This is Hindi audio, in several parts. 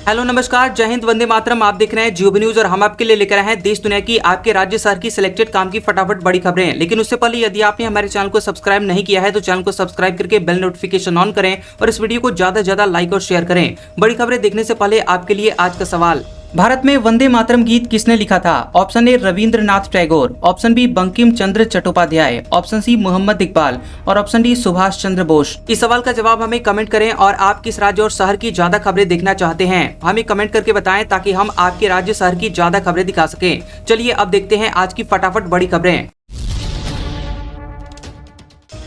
हेलो नमस्कार, जय हिंद, वंदे मातरम। आप देख रहे हैं जियो न्यूज और हम आपके लिए लेकर आए हैं देश दुनिया की, आपके राज्य शहर की सिलेक्टेड काम की फटाफट बड़ी खबरें। लेकिन उससे पहले यदि आपने हमारे चैनल को सब्सक्राइब नहीं किया है तो चैनल को सब्सक्राइब करके बेल नोटिफिकेशन ऑन करें और इस वीडियो को ज्यादा से ज्यादा लाइक और शेयर करें। बड़ी खबरें देखने से पहले आपके लिए आज का सवाल, भारत में वंदे मातरम गीत किसने लिखा था? Option A Rabindranath Tagore, option B Bankim Chandra Chattopadhyay, option C Mohammad Iqbal और ऑप्शन डी सुभाष चंद्र बोस। इस सवाल का जवाब हमें कमेंट करें और आप किस राज्य और शहर की ज्यादा खबरें देखना चाहते हैं हमें कमेंट करके बताएं ताकि हम आपके राज्य शहर की ज्यादा खबरें दिखा सकें। चलिए अब देखते हैं आज की फटाफट बड़ी खबरें।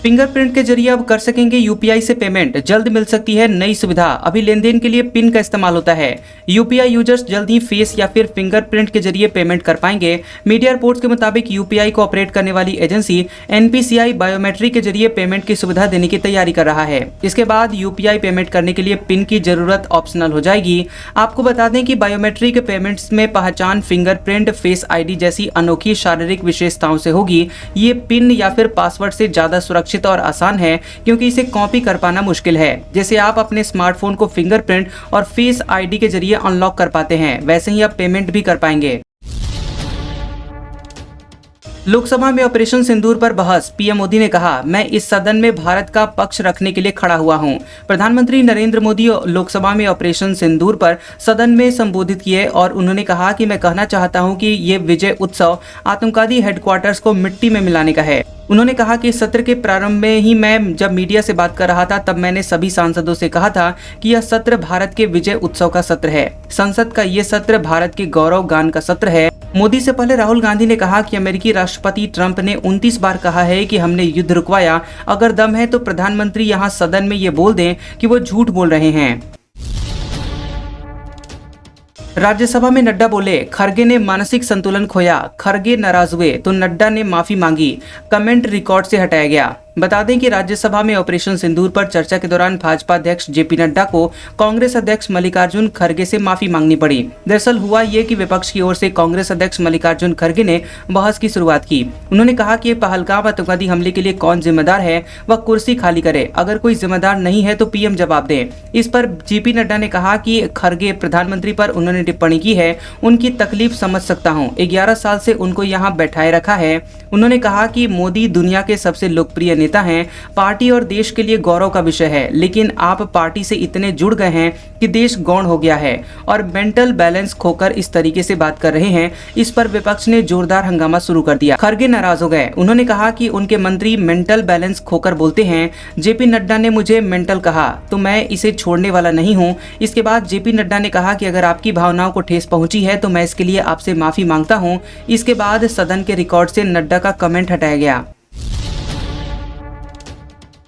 फिंगरप्रिंट के जरिए अब कर सकेंगे यूपीआई से पेमेंट, जल्द मिल सकती है नई सुविधा। अभी लेन देन के लिए पिन का इस्तेमाल होता है। यूपीआई यूजर्स जल्द ही फेस या फिर फिंगरप्रिंट के जरिए पेमेंट कर पाएंगे। मीडिया रिपोर्ट्स के मुताबिक यूपीआई को ऑपरेट करने वाली एजेंसी एनपीसीआई बायोमेट्रिक के जरिए पेमेंट की सुविधा देने की तैयारी कर रहा है। इसके बाद यूपीआई पेमेंट करने के लिए पिन की जरूरत ऑप्शनल हो जाएगी। आपको बता दें कि बायोमेट्रिक पेमेंट्स में पहचान, फिंगरप्रिंट, फेस आईडी जैसी अनोखी शारीरिक विशेषताओं से होगी। ये पिन या फिर पासवर्ड से ज्यादा सुरक्षित और आसान है क्योंकि इसे कॉपी कर पाना मुश्किल है। जैसे आप अपने स्मार्टफोन को फिंगरप्रिंट और फेस आईडी के जरिए अनलॉक कर पाते हैं, वैसे ही आप पेमेंट भी कर पाएंगे। लोकसभा में ऑपरेशन सिंदूर पर बहस, पीएम मोदी ने कहा, मैं इस सदन में भारत का पक्ष रखने के लिए खड़ा हुआ हूं। प्रधानमंत्री नरेंद्र मोदी लोकसभा में ऑपरेशन सिंदूर पर सदन में संबोधित किए और उन्होंने कहा कि मैं कहना चाहता हूं कि ये विजय उत्सव आतंकवादी हेडक्वार्टर्स को मिट्टी में मिलाने का है। उन्होंने कहा कि सत्र के प्रारंभ में ही मैं जब मीडिया से बात कर रहा था तब मैंने सभी सांसदों से कहा था कि यह सत्र भारत के विजय उत्सव का सत्र है। संसद का ये सत्र भारत के गौरव गान का सत्र है। मोदी से पहले राहुल गांधी ने कहा कि अमेरिकी राष्ट्रपति ट्रंप ने 29 बार कहा है कि हमने युद्ध रुकवाया। अगर दम है तो प्रधानमंत्री यहाँ सदन में ये बोल दें कि वो झूठ बोल रहे हैं। राज्यसभा में नड्डा बोले, खरगे ने मानसिक संतुलन खोया, खरगे नाराज हुए तो नड्डा ने माफी मांगी, कमेंट रिकॉर्ड से हटाया गया। बता दें कि राज्यसभा में ऑपरेशन सिंदूर पर चर्चा के दौरान भाजपा अध्यक्ष जेपी नड्डा को कांग्रेस अध्यक्ष मल्लिकार्जुन खड़गे से माफी मांगनी पड़ी। दरअसल हुआ ये कि विपक्ष की ओर से कांग्रेस अध्यक्ष मल्लिकार्जुन खड़गे ने बहस की शुरुआत की। उन्होंने कहा कि पहलगाम आतंकवादी हमले के लिए कौन जिम्मेदार है, वह कुर्सी खाली करे, अगर कोई जिम्मेदार नहीं है तो पीएम जवाब दे। इस पर जेपी नड्डा ने कहा कि खड़गे प्रधानमंत्री पर उन्होंने टिप्पणी की है, उनकी तकलीफ समझ सकता हूँ, 11 साल से उनको यहाँ बैठाए रखा है। उन्होंने कहा कि मोदी दुनिया के सबसे लोकप्रिय नेता हैं, पार्टी और देश के लिए गौरव का विषय है, लेकिन आप पार्टी से इतने जुड़ गए हैं कि देश गौण हो गया है और मेंटल बैलेंस खोकर इस तरीके से बात कर रहे हैं। इस पर विपक्ष ने जोरदार हंगामा शुरू कर दिया। खड़गे नाराज हो गए। उन्होंने कहा कि उनके मंत्री मेंटल बैलेंस खोकर बोलते हैं। जेपी नड्डा ने मुझे मेंटल कहा तो मैं इसे छोड़ने वाला नहीं हूं। इसके बाद जेपी नड्डा ने कहा कि अगर आपकी भावनाओं को ठेस पहुंची है तो मैं इसके लिए आपसे माफी मांगता हूं। इसके बाद सदन के रिकॉर्ड से नड्डा का कमेंट हटाया गया।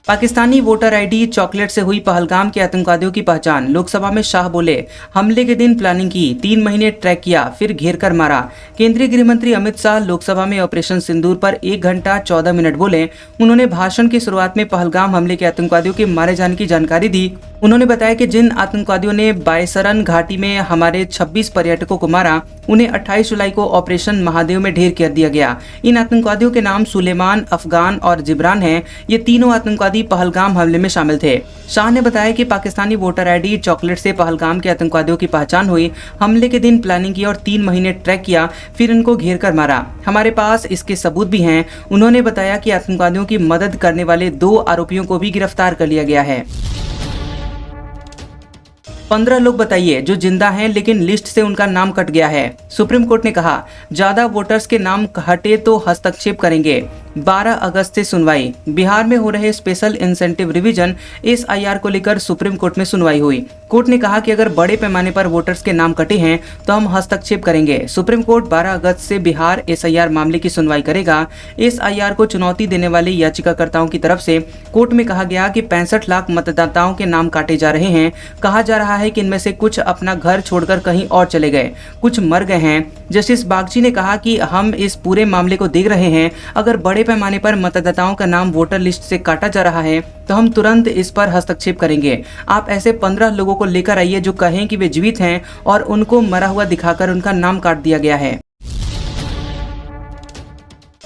पाकिस्तानी वोटर आईडी चॉकलेट से हुई पहलगाम के आतंकवादियों की पहचान, लोकसभा में शाह बोले, हमले के दिन प्लानिंग की, 3 महीने ट्रैक किया, फिर घेर कर मारा। केंद्रीय गृह मंत्री अमित शाह लोकसभा में ऑपरेशन सिंदूर पर 1 घंटा 14 मिनट बोले। उन्होंने भाषण की शुरुआत में पहलगाम हमले के आतंकवादियों के मारे जाने की जानकारी दी। उन्होंने बताया कि जिन आतंकवादियों ने बायसरन घाटी में हमारे 26 पर्यटकों को मारा, उन्हें 28 जुलाई को ऑपरेशन महादेव में ढेर कर दिया गया। इन आतंकवादियों के नाम सुलेमान, अफगान और जिब्रान हैं। ये तीनों आतंकवादी पहलगाम हमले में शामिल थे। शाह ने बताया कि पाकिस्तानी वोटर आईडी चॉकलेट से पहलगाम के आतंकवादियों की पहचान हुई। हमले के दिन प्लानिंग की और 3 महीने ट्रैक किया, फिर इनको घेर कर मारा। हमारे पास इसके सबूत भी हैं। उन्होंने बताया कि आतंकवादियों की मदद करने वाले 2 आरोपियों को भी गिरफ्तार कर लिया गया है। 15 लोग बताइए जो जिंदा हैं लेकिन लिस्ट से उनका नाम कट गया है। सुप्रीम कोर्ट ने कहा, ज्यादा वोटर्स के नाम हटे तो हस्तक्षेप करेंगे। 12 अगस्त से सुनवाई। बिहार में हो रहे स्पेशल इंसेंटिव रिवीजन SIR को लेकर सुप्रीम कोर्ट में सुनवाई हुई। कोर्ट ने कहा कि अगर बड़े पैमाने पर वोटर्स के नाम कटे हैं तो हम हस्तक्षेप करेंगे। सुप्रीम कोर्ट 12 अगस्त से बिहार SIR मामले की सुनवाई करेगा। SIR को चुनौती देने वाले याचिकाकर्ताओं की तरफ से कोर्ट में कहा गया कि 65 लाख मतदाताओं के नाम काटे जा रहे हैं। कहा जा रहा है कि इनमें से कुछ अपना घर छोड़कर कहीं और चले गए, कुछ मर गए हैं। जस्टिस बागची ने कहा कि हम इस पूरे मामले को देख रहे हैं। अगर बड़े पैमाने पर मतदाताओं का नाम वोटर लिस्ट से काटा जा रहा है तो हम तुरंत इस पर हस्तक्षेप करेंगे। आप ऐसे 15 लोगों को लेकर आइए जो कहें कि वे जीवित हैं और उनको मरा हुआ दिखाकर उनका नाम काट दिया गया है।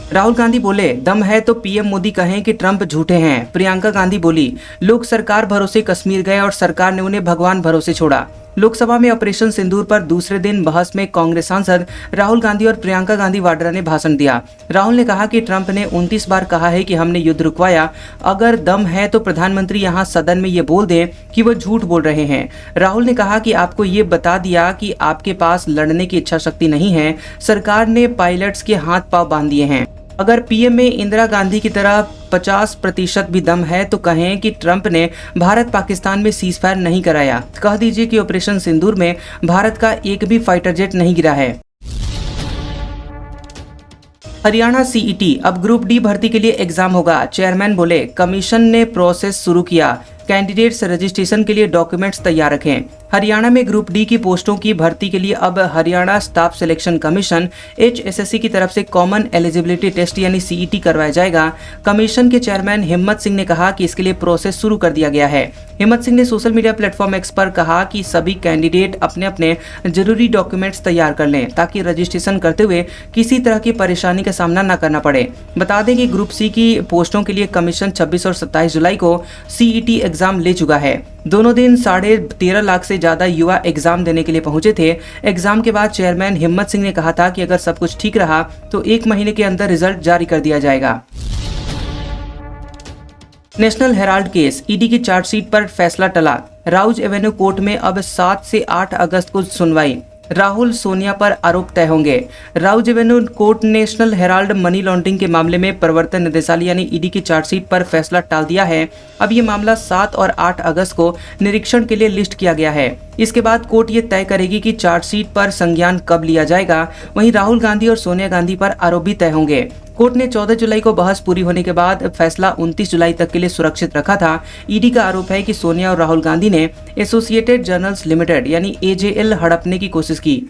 राहुल गांधी बोले, दम है तो पीएम मोदी कहें कि ट्रंप झूठे हैं। प्रियंका गांधी बोली, लोग सरकार भरोसे कश्मीर गए और सरकार ने उन्हें भगवान भरोसे छोड़ा। लोकसभा में ऑपरेशन सिंदूर पर दूसरे दिन बहस में कांग्रेस सांसद राहुल गांधी और प्रियंका गांधी वाड्रा ने भाषण दिया। राहुल ने कहा कि ट्रंप ने 29 बार कहा है कि हमने युद्ध रुकवाया, अगर दम है तो प्रधानमंत्री यहां सदन में ये बोल दे कि वो झूठ बोल रहे हैं। राहुल ने कहा कि आपको ये बता दिया कि आपके पास लड़ने की इच्छा शक्ति नहीं है, सरकार ने पायलट्स के हाथ पांव बांध दिए हैं। अगर पीएम में इंदिरा गांधी की तरह 50% भी दम है तो कहें कि ट्रंप ने भारत पाकिस्तान में सीजफायर नहीं कराया। कह दीजिए कि ऑपरेशन सिंदूर में भारत का एक भी फाइटर जेट नहीं गिरा है। हरियाणा सीईटी अब ग्रुप डी भर्ती के लिए एग्जाम होगा। चेयरमैन बोले कमीशन ने प्रोसेस शुरू किया, कैंडिडेट्स रजिस्ट्रेशन के लिए डॉक्यूमेंट्स तैयार रखें। हरियाणा में ग्रुप डी की पोस्टों की भर्ती के लिए अब Haryana staff selection commission HSSC की तरफ से कॉमन एलिजिबिलिटी टेस्ट यानी CET करवाया जाएगा। कमीशन के चेयरमैन हिम्मत सिंह ने कहा कि इसके लिए प्रोसेस शुरू कर दिया गया है। हिम्मत सिंह ने सोशल मीडिया प्लेटफॉर्म X पर कहा कि सभी कैंडिडेट अपने अपने जरूरी डॉक्यूमेंट्स तैयार कर लें ताकि रजिस्ट्रेशन करते हुए किसी तरह की परेशानी का सामना न करना पड़े। बता दें कि ग्रुप C की पोस्टों के लिए कमीशन 26 और 27 जुलाई को CET एग्जाम ले चुका है। दोनों दिन 13.5 लाख से ज्यादा युवा एग्जाम देने के लिए पहुंचे थे। एग्जाम के बाद चेयरमैन हिम्मत सिंह ने कहा था कि अगर सब कुछ ठीक रहा तो 1 महीने के अंदर रिजल्ट जारी कर दिया जाएगा। नेशनल हेराल्ड केस, ईडी की चार्जशीट पर फैसला टला। राउज एवेन्यू कोर्ट में अब 7 से 8 अगस्त को सुनवाई। राहुल सोनिया पर आरोप तय होंगे। राउज एवेन्यू कोर्ट ने नेशनल हेराल्ड मनी लॉन्ड्रिंग के मामले में प्रवर्तन निदेशालय यानी ईडी की चार्जशीट पर फैसला टाल दिया है। अब ये मामला 7 और 8 अगस्त को निरीक्षण के लिए लिस्ट किया गया है। इसके बाद कोर्ट ये तय करेगी कि चार्जशीट पर संज्ञान कब लिया जाएगा। वहीं राहुल गांधी और सोनिया गांधी पर आरोप भी तय होंगे। कोर्ट ने 14 जुलाई को बहस पूरी होने के बाद फैसला 29 जुलाई तक के लिए सुरक्षित रखा था। ईडी का आरोप है कि सोनिया और राहुल गांधी ने एसोसिएटेड जर्नल्स लिमिटेड यानी AJL हड़पने की कोशिश की।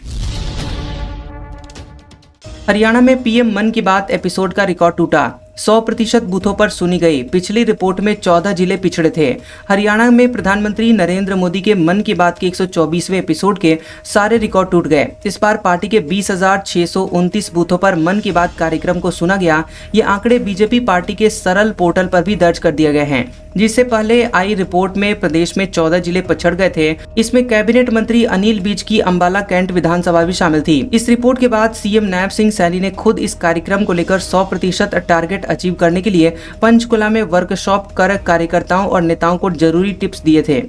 हरियाणा में पीएम मन की बात एपिसोड का रिकॉर्ड टूटा। 100% बूथों पर सुनी गई। पिछली रिपोर्ट में 14 जिले पिछड़े थे। हरियाणा में प्रधानमंत्री नरेंद्र मोदी के मन की बात के 124वें एपिसोड के सारे रिकॉर्ड टूट गए। इस बार पार्टी के 20,629 बूथों पर मन की बात कार्यक्रम को सुना गया। ये आंकड़े बीजेपी पार्टी के सरल पोर्टल पर भी दर्ज कर दिए गए हैं। जिससे पहले आई रिपोर्ट में प्रदेश में 14 जिले पछड़ गए थे। इसमें कैबिनेट मंत्री अनिल विज की अंबाला कैंट विधानसभा भी शामिल थी। इस रिपोर्ट के बाद सीएम नायब सिंह सैनी ने खुद इस कार्यक्रम को लेकर 100% टारगेट अचीव करने के लिए पंचकुला में वर्कशॉप कर कार्यकर्ताओं और नेताओं को जरूरी टिप्स दिए थे।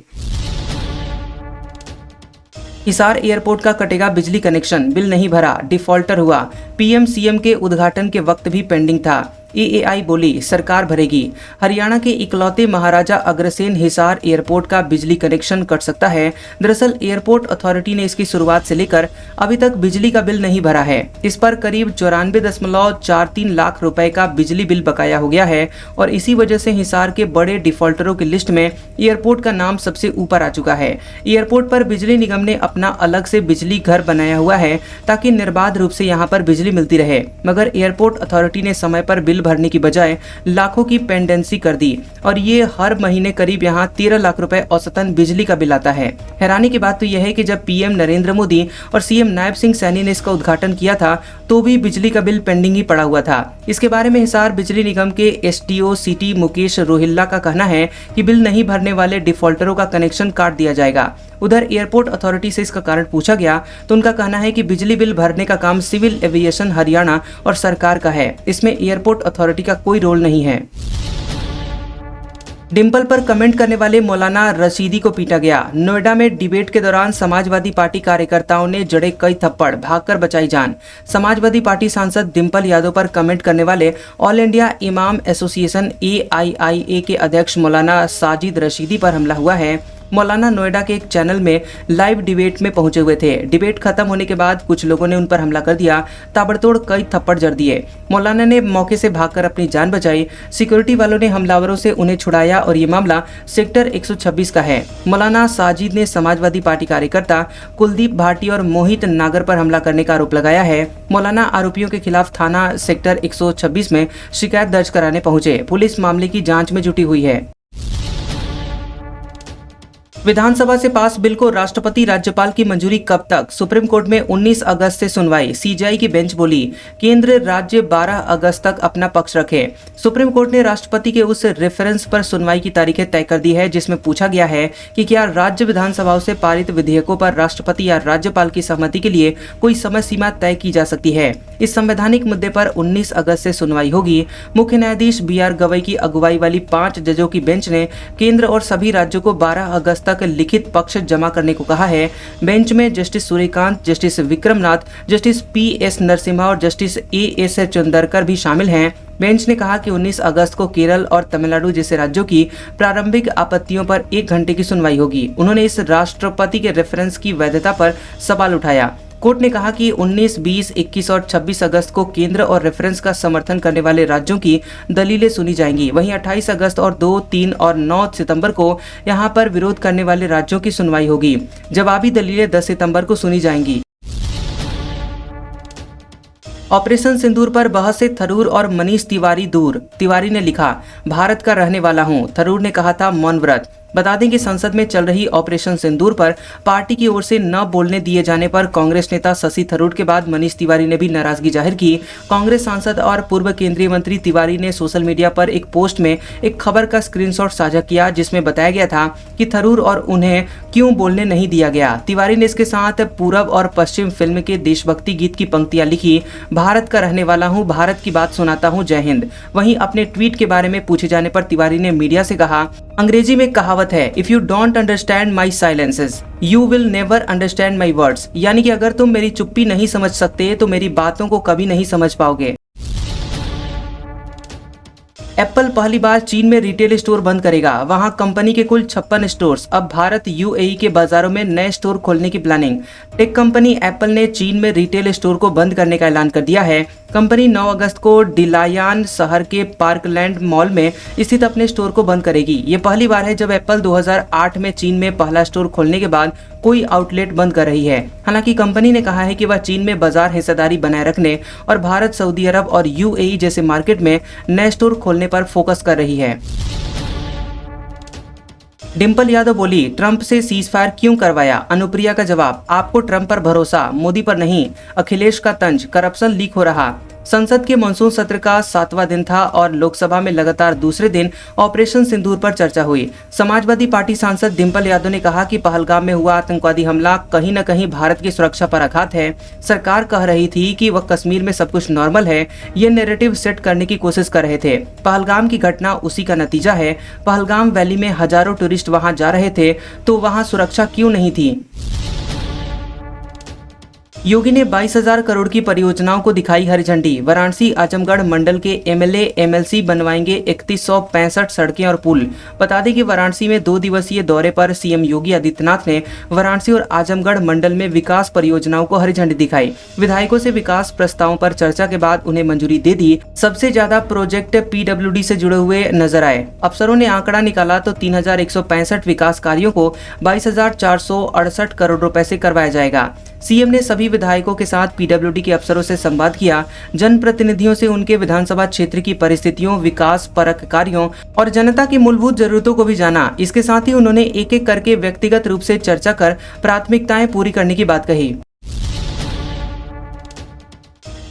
हिसार एयरपोर्ट का कटेगा बिजली कनेक्शन, बिल नहीं भरा, डिफॉल्टर हुआ। पीएम सीएम के उद्घाटन के वक्त भी पेंडिंग था। AAI बोली सरकार भरेगी। हरियाणा के इकलौते महाराजा अग्रसेन हिसार एयरपोर्ट का बिजली कनेक्शन कट सकता है। दरअसल एयरपोर्ट अथॉरिटी ने इसकी शुरुआत से लेकर अभी तक बिजली का बिल नहीं भरा है। इस पर करीब 94.43 लाख रुपए का बिजली बिल बकाया हो गया है और इसी वजह से हिसार के बड़े डिफॉल्टरों की लिस्ट में एयरपोर्ट का नाम सबसे ऊपर आ चुका है। एयरपोर्ट पर बिजली निगम ने अपना अलग से बिजली घर बनाया हुआ है ताकि निर्बाध रूप से यहाँ पर बिजली मिलती रहे, मगर एयरपोर्ट अथॉरिटी ने समय पर बिल भरने की बजाय लाखों की पेंडेंसी कर दी और ये हर महीने करीब यहाँ 13 लाख रुपए औसतन बिजली का बिल आता है। हैरानी की बात तो यह है कि जब पीएम नरेंद्र मोदी और सीएम नायब सिंह सैनी ने इसका उद्घाटन किया था तो भी बिजली का बिल पेंडिंग ही पड़ा हुआ था। इसके बारे में हिसार बिजली निगम के SDO सिटी मुकेश रोहिल्ला का कहना है कि बिल नहीं भरने वाले डिफॉल्टरों का कनेक्शन काट दिया जाएगा। उधर एयरपोर्ट अथॉरिटी से इसका कारण पूछा गया तो उनका कहना है कि बिजली बिल भरने का काम सिविल एविएशन हरियाणा और सरकार का है, इसमें एयरपोर्ट अथॉरिटी का कोई रोल नहीं है। डिंपल पर कमेंट करने वाले मौलाना रशीदी को पीटा गया। नोएडा में डिबेट के दौरान समाजवादी पार्टी कार्यकर्ताओं ने जड़े कई थप्पड़, भागकर बचाई जान। समाजवादी पार्टी सांसद डिंपल यादव पर कमेंट करने वाले ऑल इंडिया इमाम एसोसिएशन AIIA के अध्यक्ष मौलाना साजिद रशीदी पर हमला हुआ है। मौलाना नोएडा के एक चैनल में लाइव डिबेट में पहुंचे हुए थे। डिबेट खत्म होने के बाद कुछ लोगों ने उन पर हमला कर दिया। ताबड़तोड़ कई थप्पड़ जड़ दिए। मौलाना ने मौके से भागकर अपनी जान बचाई। सिक्योरिटी वालों ने हमलावरों से उन्हें छुड़ाया और ये मामला सेक्टर 126 का है। मौलाना साजिद ने समाजवादी पार्टी कार्यकर्ता कुलदीप भाटी और मोहित नागर पर हमला करने का आरोप लगाया है। मौलाना आरोपियों के खिलाफ थाना सेक्टर 126 में शिकायत दर्ज कराने पहुंचे। पुलिस मामले की जाँच में जुटी हुई है। विधानसभा से पास बिल को राष्ट्रपति राज्यपाल की मंजूरी कब तक? सुप्रीम कोर्ट में 19 अगस्त से सुनवाई। सीजेआई की बेंच बोली केंद्र राज्य 12 अगस्त तक अपना पक्ष रखे। सुप्रीम कोर्ट ने राष्ट्रपति के उस रेफरेंस पर सुनवाई की तारीखें तय कर दी है जिसमें पूछा गया है कि क्या राज्य विधानसभाओं से पारित विधेयकों पर राष्ट्रपति या राज्यपाल की सहमति के लिए कोई समय सीमा तय की जा सकती है। इस संवैधानिक मुद्दे पर 19 अगस्त से सुनवाई होगी। मुख्य न्यायाधीश BR गवई की अगुवाई वाली 5 जजों की बेंच ने केंद्र और सभी राज्यों को 12 अगस्त तक लिखित पक्ष जमा करने को कहा है। बेंच में justice Suryakant, justice Vikram Nath, justice PS Narasimha और जस्टिस AS चंदरकर भी शामिल हैं। बेंच ने कहा कि 19 अगस्त को केरल और तमिलनाडु जैसे राज्यों की प्रारंभिक आपत्तियों पर 1 घंटे की सुनवाई होगी। उन्होंने इस राष्ट्रपति के रेफरेंस की वैधता पर सवाल उठाया। कोर्ट ने कहा कि 19, 20, 21 और 26 अगस्त को केंद्र और रेफरेंस का समर्थन करने वाले राज्यों की दलीलें सुनी जाएंगी। वहीं 28 अगस्त और 2, 3 और 9 सितंबर को यहां पर विरोध करने वाले राज्यों की सुनवाई होगी। जवाबी दलीलें 10 सितंबर को सुनी जाएंगी। ऑपरेशन सिंदूर पर बहस से थरूर और मनीष तिवारी दूर। तिवारी ने लिखा, भारत का रहने वाला हूं। थरूर ने कहा था मौन व्रत। बता दें कि संसद में चल रही ऑपरेशन सिंदूर पर पार्टी की ओर से न बोलने दिए जाने पर कांग्रेस नेता शशि थरूर के बाद मनीष तिवारी ने भी नाराजगी जाहिर की। कांग्रेस सांसद और पूर्व केंद्रीय मंत्री तिवारी ने सोशल मीडिया पर एक पोस्ट में एक खबर का स्क्रीनशॉट साझा किया जिसमें बताया गया था कि थरूर और उन्हें क्यों बोलने नहीं दिया गया। तिवारी ने इसके साथ पूरब और पश्चिम फिल्म के देशभक्ति गीत की पंक्तियां लिखी, भारत का रहने वाला हूं, भारत की बात सुनाता हूं, जय हिंद। वहीं अपने ट्वीट के बारे में पूछे जाने पर तिवारी ने मीडिया से कहा, अंग्रेजी में कहावत है, if you don't understand my silences you will never understand my words, यानी कि अगर तुम मेरी चुप्पी नहीं समझ सकते तो मेरी बातों को कभी नहीं समझ पाओगे। एप्पल पहली बार चीन में रिटेल स्टोर बंद करेगा। वहां कंपनी के कुल 56 स्टोर्स। अब भारत UAE के बाजारों में नए स्टोर खोलने की प्लानिंग। टेक कंपनी एप्पल ने चीन में रिटेल स्टोर को बंद करने का ऐलान कर दिया है। कंपनी 9 अगस्त को डिलायान शहर के पार्कलैंड मॉल में स्थित अपने स्टोर को बंद करेगी। ये पहली बार है जब एप्पल 2008 में चीन में पहला स्टोर खोलने के बाद कोई आउटलेट बंद कर रही है। हालांकि कंपनी ने कहा है कि वह चीन में बाजार हिस्सेदारी बनाए रखने और भारत, सऊदी अरब और UAE जैसे मार्केट में नए स्टोर खोलने पर फोकस कर रही है। डिंपल यादव बोली, ट्रंप से सीज फायर क्यों करवाया? अनुप्रिया का जवाब, आपको ट्रंप पर भरोसा, मोदी पर नहीं। अखिलेश का तंज, करप्शन लीक हो रहा। संसद के मानसून सत्र का 7वां दिन था और लोकसभा में लगातार दूसरे दिन ऑपरेशन सिंदूर पर चर्चा हुई। समाजवादी पार्टी सांसद डिंपल यादव ने कहा कि पहलगाम में हुआ आतंकवादी हमला कहीं न कहीं भारत की सुरक्षा पर आघात है। सरकार कह रही थी कि वह कश्मीर में सब कुछ नॉर्मल है, ये नैरेटिव सेट करने की कोशिश कर रहे थे। पहलगाम की घटना उसी का नतीजा है। पहलगाम वैली में हजारों टूरिस्ट वहां जा रहे थे तो वहां सुरक्षा क्यों नहीं थी? योगी ने 22,000 करोड़ की परियोजनाओं को दिखाई हरी झंडी। वाराणसी आजमगढ़ मंडल के MLA MLC बनवाएंगे 3165 सड़कें और पुल। बता दें कि वाराणसी में 2 दिवसीय दौरे पर CM योगी आदित्यनाथ ने वाराणसी और आजमगढ़ मंडल में विकास परियोजनाओं को हरी झंडी दिखाई। विधायकों से विकास प्रस्तावों पर चर्चा के बाद उन्हें मंजूरी दे दी। सबसे ज्यादा प्रोजेक्ट PWD से जुड़े हुए नजर आए। अफसरों ने आंकड़ा निकाला तो 3165 विकास कार्यों को 22,468 करोड़ रुपए से करवाया जाएगा। CM ने सभी विधायकों के साथ PWD के अफसरों से संवाद किया। जनप्रतिनिधियों से उनके विधानसभा क्षेत्र की परिस्थितियों, विकास परक कार्यों और जनता की मूलभूत जरूरतों को भी जाना। इसके साथ ही उन्होंने एक एक करके व्यक्तिगत रूप से चर्चा कर प्राथमिकताएं पूरी करने की बात कही।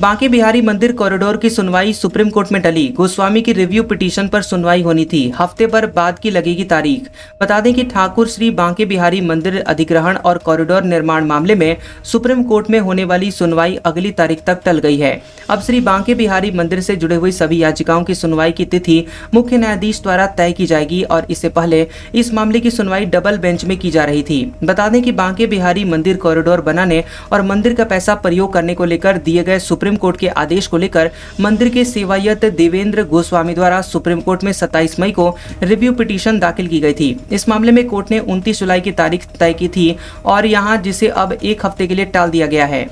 बांके बिहारी मंदिर कॉरिडोर की सुनवाई सुप्रीम कोर्ट में टली। गोस्वामी की रिव्यू पिटीशन पर सुनवाई होनी थी, हफ्ते भर बाद की लगेगी तारीख। बता दें कि ठाकुर श्री बांके बिहारी मंदिर अधिग्रहण और कॉरिडोर निर्माण मामले में सुप्रीम कोर्ट में होने वाली सुनवाई अगली तारीख तक टल गई है। अब श्री बांके बिहारी मंदिर से जुड़े हुई सभी याचिकाओं की सुनवाई की तिथि मुख्य न्यायाधीश द्वारा तय की जाएगी और इससे पहले इस मामले की सुनवाई डबल बेंच में की जा रही थी। बता दें कि बांके बिहारी मंदिर कॉरिडोर बनाने और मंदिर का पैसा प्रयोग करने को लेकर दिए गए सुप्रीम कोर्ट के आदेश को लेकर मंदिर के सेवायत देवेंद्र गोस्वामी द्वारा सुप्रीम कोर्ट में 27 मई को रिव्यू पिटीशन दाखिल की गई थी। इस मामले में कोर्ट ने 29 जुलाई की तारीख तय की थी और यहां जिसे अब 1 हफ्ते के लिए टाल दिया गया है।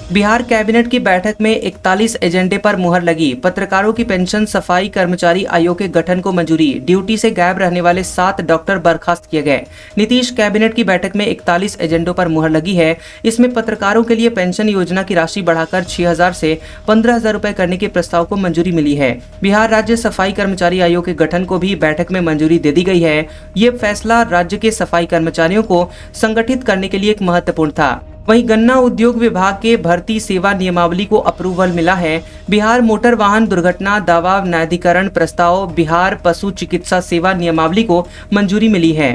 बिहार कैबिनेट की बैठक में 41 एजेंडे पर मुहर लगी। पत्रकारों की पेंशन, सफाई कर्मचारी आयोग के गठन को मंजूरी। ड्यूटी से गायब रहने वाले 7 डॉक्टर बर्खास्त किए गए। नीतीश कैबिनेट की बैठक में 41 एजेंडों पर मुहर लगी है। इसमें पत्रकारों के लिए पेंशन योजना की राशि बढ़ाकर 6,000 से 15,000 रुपए करने के प्रस्ताव को मंजूरी मिली है। बिहार राज्य सफाई कर्मचारी आयोग के गठन को भी बैठक में मंजूरी दे दी गई है। ये फैसला राज्य के सफाई कर्मचारियों को संगठित करने के लिए एक महत्वपूर्ण था। वहीं गन्ना उद्योग विभाग के भर्ती सेवा नियमावली को अप्रूवल मिला है। बिहार मोटर वाहन दुर्घटना दावा न्यायाधिकरण प्रस्ताव, बिहार पशु चिकित्सा सेवा नियमावली को मंजूरी मिली है।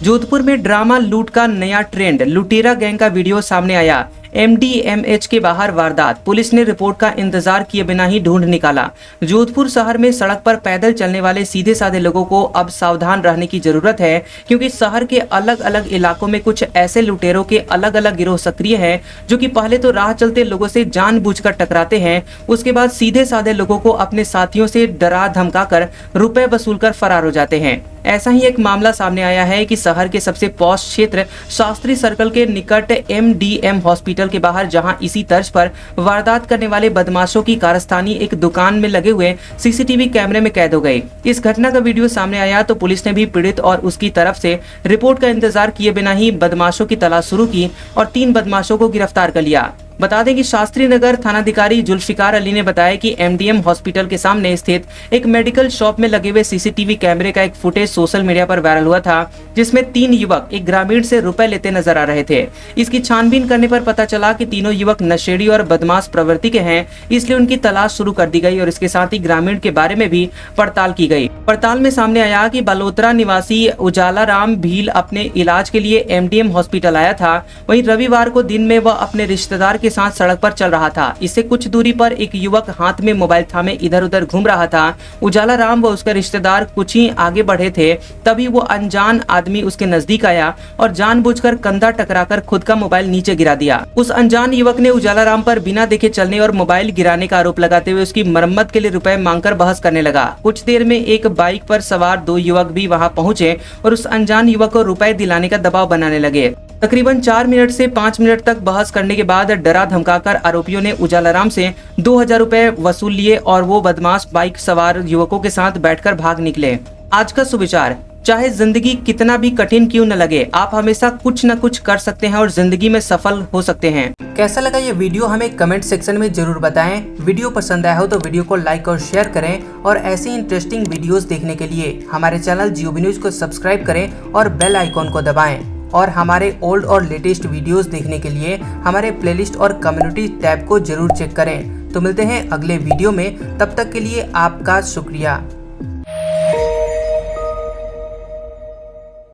जोधपुर में ड्रामा लूट का नया ट्रेंड, लुटेरा गैंग का वीडियो सामने आया। MDMH के बाहर वारदात, पुलिस ने रिपोर्ट का इंतजार किए बिना ही ढूंढ निकाला। जोधपुर शहर में सड़क पर पैदल चलने वाले सीधे साधे लोगों को अब सावधान रहने की जरूरत है, क्योंकि शहर के अलग अलग इलाकों में कुछ ऐसे लुटेरों के अलग अलग गिरोह सक्रिय हैं, जो कि पहले तो राह चलते लोगों से जानबूझकर टकराते हैं, उसके बाद सीधे साधे लोगों को अपने साथियों से डरा धमकाकर रुपए वसूलकर फरार हो जाते हैं। ऐसा ही एक मामला सामने आया है कि शहर के सबसे पॉश क्षेत्र शास्त्री सर्कल के निकट MDM हॉस्पिटल के बाहर, जहां इसी तर्ज पर वारदात करने वाले बदमाशों की कारस्तानी एक दुकान में लगे हुए CCTV कैमरे में कैद हो गई। इस घटना का वीडियो सामने आया तो पुलिस ने भी पीड़ित और उसकी तरफ से रिपोर्ट का इंतजार किए बिना ही बदमाशों की तलाश शुरू की और 3 बदमाशों को गिरफ्तार कर लिया। बता दें कि शास्त्री नगर थानाधिकारी जुल्फिकार अली ने बताया कि MDM हॉस्पिटल के सामने स्थित एक मेडिकल शॉप में लगे हुए CCTV कैमरे का एक फुटेज सोशल मीडिया पर वायरल हुआ था, जिसमें 3 युवक एक ग्रामीण से रुपए लेते नजर आ रहे थे। इसकी छानबीन करने पर पता चला कि तीनों युवक नशेड़ी और बदमाश प्रवृत्ति के हैं, इसलिए उनकी तलाश शुरू कर दी गई और इसके साथ ही ग्रामीण के बारे में भी पड़ताल की गई। पड़ताल में सामने आया कि बलोत्रा निवासी उजाला राम भील अपने इलाज के लिए MDM हॉस्पिटल आया था। वहीं रविवार को दिन में वह अपने रिश्तेदार के साथ सड़क पर चल रहा था। इससे कुछ दूरी पर एक युवक हाथ में मोबाइल थामे इधर उधर घूम रहा था। उजाला राम व उसका रिश्तेदार कुछ ही आगे बढ़े थे, तभी वो अनजान आदमी उसके नजदीक आया और जानबूझकर कंधा टकराकर खुद का मोबाइल नीचे गिरा दिया। उस अनजान युवक ने उजाला राम पर बिना देखे चलने और मोबाइल गिराने का आरोप लगाते हुए उसकी मरम्मत के लिए रुपए मांगकर बहस करने लगा। कुछ देर में एक बाइक पर सवार 2 युवक भी वहां पहुंचे और उस अनजान युवक को रुपए दिलाने का दबाव बनाने लगे। तकरीबन 4 मिनट से 5 मिनट तक बहस करने के बाद डरा धमकाकर आरोपियों ने उजाला राम से 2,000 रुपए वसूल लिए और वो बदमाश बाइक सवार युवकों के साथ बैठकर भाग निकले। आज का सुविचार, चाहे जिंदगी कितना भी कठिन क्यों न लगे, आप हमेशा कुछ न कुछ कर सकते हैं और जिंदगी में सफल हो सकते हैं। कैसा लगा ये वीडियो हमें कमेंट सेक्शन में जरूर बताएं। वीडियो पसंद आया हो तो वीडियो को लाइक और शेयर करें और ऐसी इंटरेस्टिंग वीडियोस देखने के लिए हमारे चैनल GOB न्यूज को सब्सक्राइब करें और बेल आइकॉन को दबाएं। और हमारे ओल्ड और लेटेस्ट वीडियोस देखने के लिए हमारे प्लेलिस्ट और कम्युनिटी टैब को जरूर चेक करें। तो मिलते हैं अगले वीडियो में, तब तक के लिए आपका शुक्रिया।